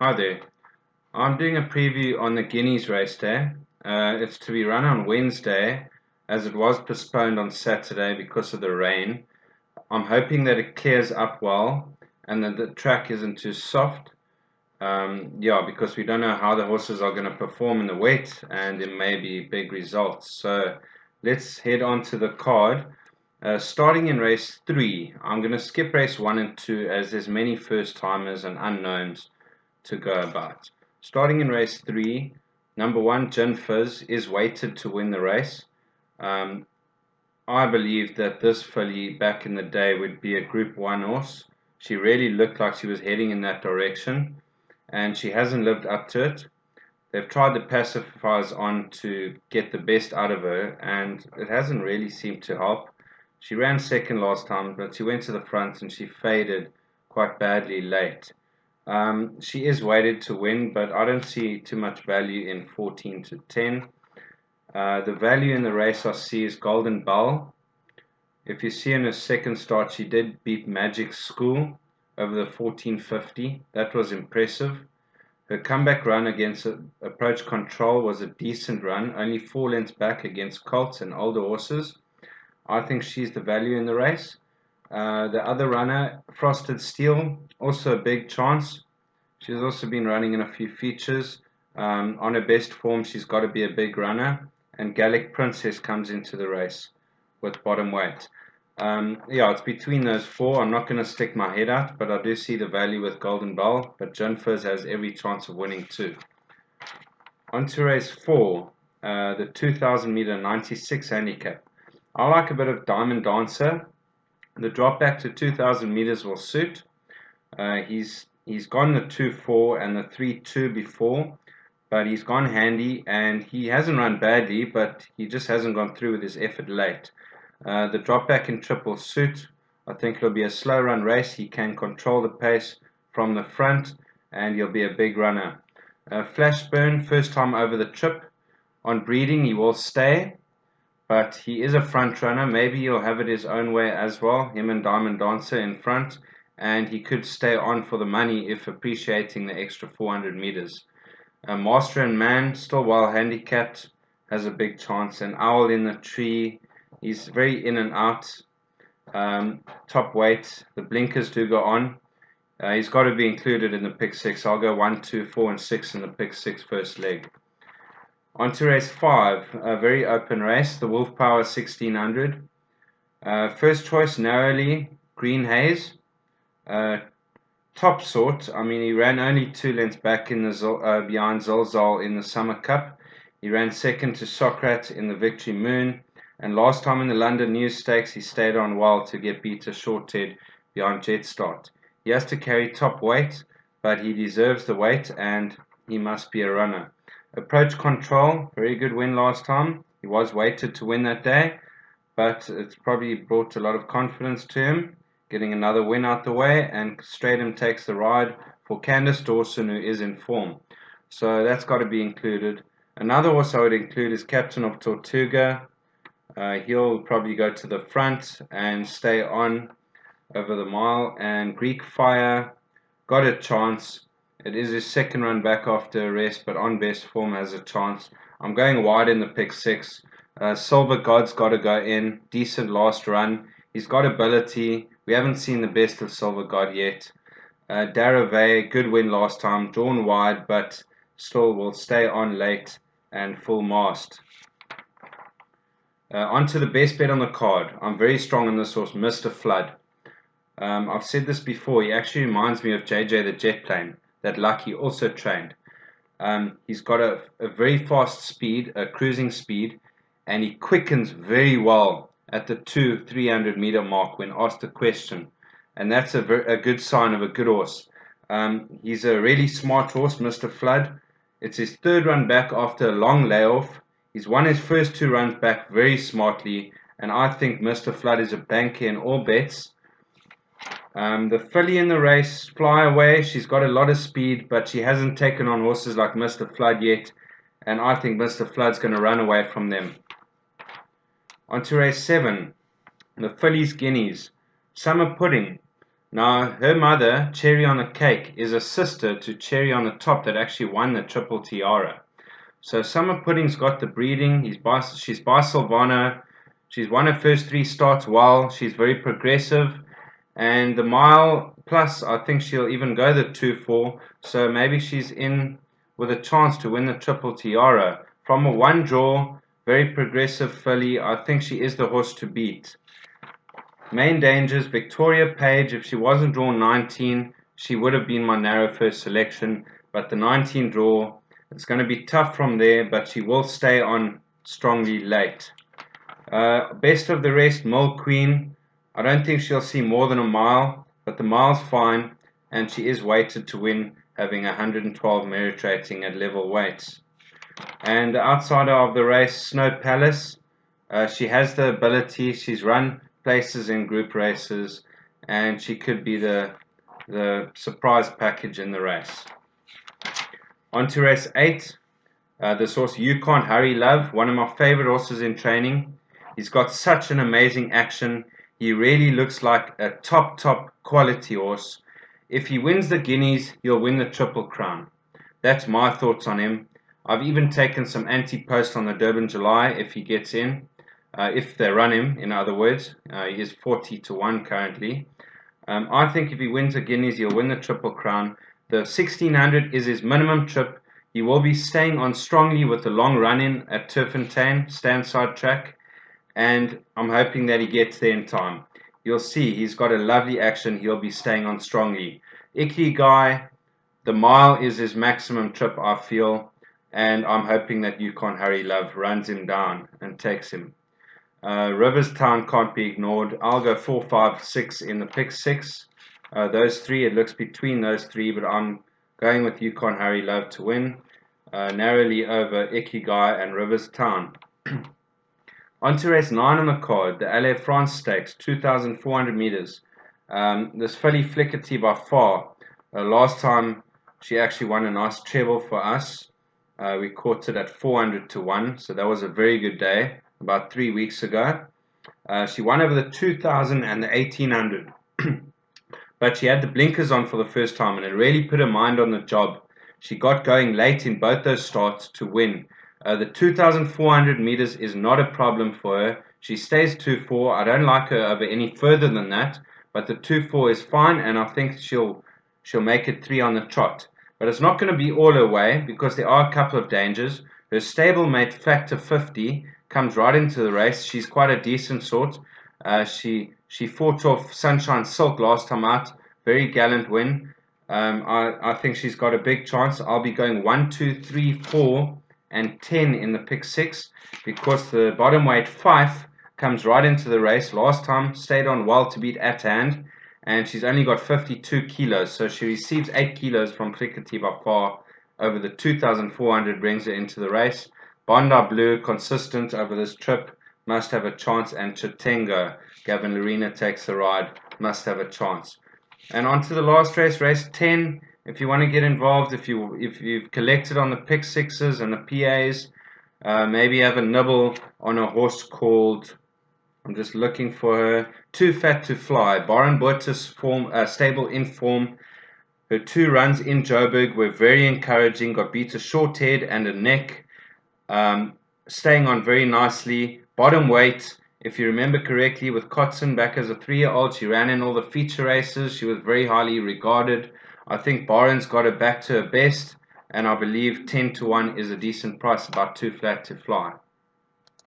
Hi there. I'm doing a preview on the Guineas Raceday. It's to be run on Wednesday as it was postponed on Saturday because of the rain. I'm hoping that it clears up well and that the track isn't too soft. Yeah, because we don't know how the horses are going to perform in the wet and there may be big results. So let's head on to the card. Starting in race 3, I'm going to skip race 1 and 2 as there's many first timers and unknowns to go about. Starting in race 3, number 1, Gin Fizz, is weighted to win the race. I believe that this filly back in the day would be a Group 1 horse. She really looked like she was heading in that direction, and she hasn't lived up to it. They've tried the pacifiers on to get the best out of her, and it hasn't really seemed to help. She ran second last time, but she went to the front and she faded quite badly late. She is weighted to win, but I don't see too much value in 14 to 10. The value in the race I see is Golden Bell. If you see in her second start, she did beat Magic School over the 1450. That was impressive. Her comeback run against Approach Control was a decent run, only 4 lengths back against colts and older horses. I think she's the value in the race. The other runner, Frosted Steel, also a big chance. She's also been running in a few features. On her best form, she's got to be a big runner. And Gallic Princess comes into the race with bottom weight. Yeah, it's between those 4. I'm not going to stick my head out, but I do see the value with Golden Bell. But Gin Fizz has every chance of winning too. On to race 4, the 2000 meter 96 handicap. I like a bit of Diamond Dancer. The drop back to 2000 meters will suit. He's gone the 2-4 and the 3-2 before, but he's gone handy and he hasn't run badly, but he just hasn't gone through with his effort late. The drop back in triple suit. I think it'll be a slow run race. He can control the pace from the front and he'll be a big runner. Flashburn, first time over the trip. On breeding, he will stay, but he is a front runner. Maybe he'll have it his own way as well, him and Diamond Dancer in front, and he could stay on for the money if appreciating the extra 400 meters. Master and Man, still well handicapped, has a big chance. And Owl in the Tree, he's very in and out. Top weight, the blinkers do go on. He's got to be included in the pick 6. I'll go 1, 2, 4, and 6 in the pick 6 first leg. On to race 5, a very open race, the Wolf Power 1600. First choice narrowly, Green Haze. Top sort. I mean, he ran only 2 lengths back in the behind Zolzal in the Summer Cup. He ran second to Socrat in the Victory Moon. And last time in the London News Stakes, he stayed on well to get beat to Shorthead behind Jetstart. He has to carry top weight, but he deserves the weight and he must be a runner. Approach Control, very good win last time. He was weighted to win that day, but it's probably brought a lot of confidence to him, getting another win out the way, and Stratum takes the ride for Candice Dawson, who is in form. So that's got to be included. Another horse I would include is Captain of Tortuga. He'll probably go to the front and stay on over the mile. And Greek Fire got a chance. It is his second run back after a rest, but on best form has a chance. I'm going wide in the pick 6. Silver God's got to go in. Decent last run. He's got ability. We haven't seen the best of Silver God yet. Darave, good win last time. Drawn wide, but still will stay on late and full mast. On to the best bet on the card. I'm very strong on this horse, Mr. Flood. I've said this before. He actually reminds me of JJ the Jet Plane that Lucky also trained. He's got a very fast speed, a cruising speed, and he quickens very well at the 300 meter mark when asked a question. And that's a good sign of a good horse. He's a really smart horse, Mr. Flood. It's his 3rd run back after a long layoff. He's won his first 2 runs back very smartly, and I think Mr. Flood is a banker in all bets. The filly in the race, Fly Away, she's got a lot of speed, but she hasn't taken on horses like Mr. Flood yet, and I think Mr. Flood's going to run away from them. On to race 7, the fillies Guineas. Summer Pudding. Now, her mother, Cherry on a Cake, is a sister to Cherry on the Top that actually won the Triple Tiara. So Summer Pudding's got the breeding. She's by Silvano. She's won her first 3 starts well. She's very progressive. And the mile plus, I think she'll even go the 2-4. So maybe she's in with a chance to win the Triple Tiara. From a 1 draw, very progressive filly, I think she is the horse to beat. Main dangers, Victoria Page. If she wasn't drawn 19, she would have been my narrow first selection. But the 19 draw, it's going to be tough from there, but she will stay on strongly late. Best of the rest, Mill Queen. I don't think she'll see more than a mile, but the mile's fine, and she is weighted to win, having 112 merit rating at level weights. And the outsider of the race, Snow Palace. She has the ability. She's run places in group races, and she could be the surprise package in the race. On to race 8. This horse, You Can't Hurry Love, one of my favorite horses in training. He's got such an amazing action. He really looks like a top quality horse. If he wins the Guineas, he'll win the Triple Crown. That's my thoughts on him. I've even taken some anti-post on the Durban July if he gets in. If they run him, in other words. He is 40-1 currently. I think if he wins the Guineas, he'll win the Triple Crown. The 1600 is his minimum trip. He will be staying on strongly with the long run-in at Turffontein, standside track. And I'm hoping that he gets there in time. You'll see, he's got a lovely action. He'll be staying on strongly. Ikigai, the mile is his maximum trip, I feel. And I'm hoping that You Can't Hurry Love runs him down and takes him. Riverstown can't be ignored. I'll go 4, 5, 6 in the pick 6. Those 3, it looks between those 3, but I'm going with You Can't Hurry Love to win. Narrowly over Ikigai and Riverstown. On to race 9 on the card, the LA France Stakes, 2,400 meters. This filly Flickerty by far. Last time she actually won a nice treble for us. We caught it at 400-1, so that was a very good day, about 3 weeks ago. She won over the 2,000 and the 1,800. But she had the blinkers on for the first time, and it really put her mind on the job. She got going late in both those starts to win. The 2,400 meters is not a problem for her. She stays 2-4. I don't like her over any further than that, but the 2-4 is fine, and I think she'll make it 3 on the trot. But it's not going to be all her way, because there are a couple of dangers. Her stablemate Factor 50 comes right into the race. She's quite a decent sort. She fought off Sunshine Silk last time out. Very gallant win. I think she's got a big chance. I'll be going 1, 2, 3, 4, and 10 in the pick 6, because the bottom weight Fife comes right into the race. Last time stayed on well to beat At Hand, and she's only got 52 kilos, so she receives 8 kilos from Flickerty by far. Over the 2,400 brings her into the race. Bondi Blue, consistent over this trip, must have a chance, and Chitengo, Gavin Lorena takes the ride, must have a chance. And on to the last race, race 10. If you want to get involved, if you've collected on the pick 6s and the PAs, maybe have a nibble on a horse called, I'm just looking for her, Too Fat to Fly. Baron Bottas stable in form. Her 2 runs in Joburg were very encouraging. Got beat a short head and a neck. Staying on very nicely. Bottom weight, if you remember correctly, with Kotzen back as a 3-year-old, she ran in all the feature races. She was very highly regarded. I think Baron's got her back to her best, and I believe 10-1 is a decent price, about 2 flat to fly.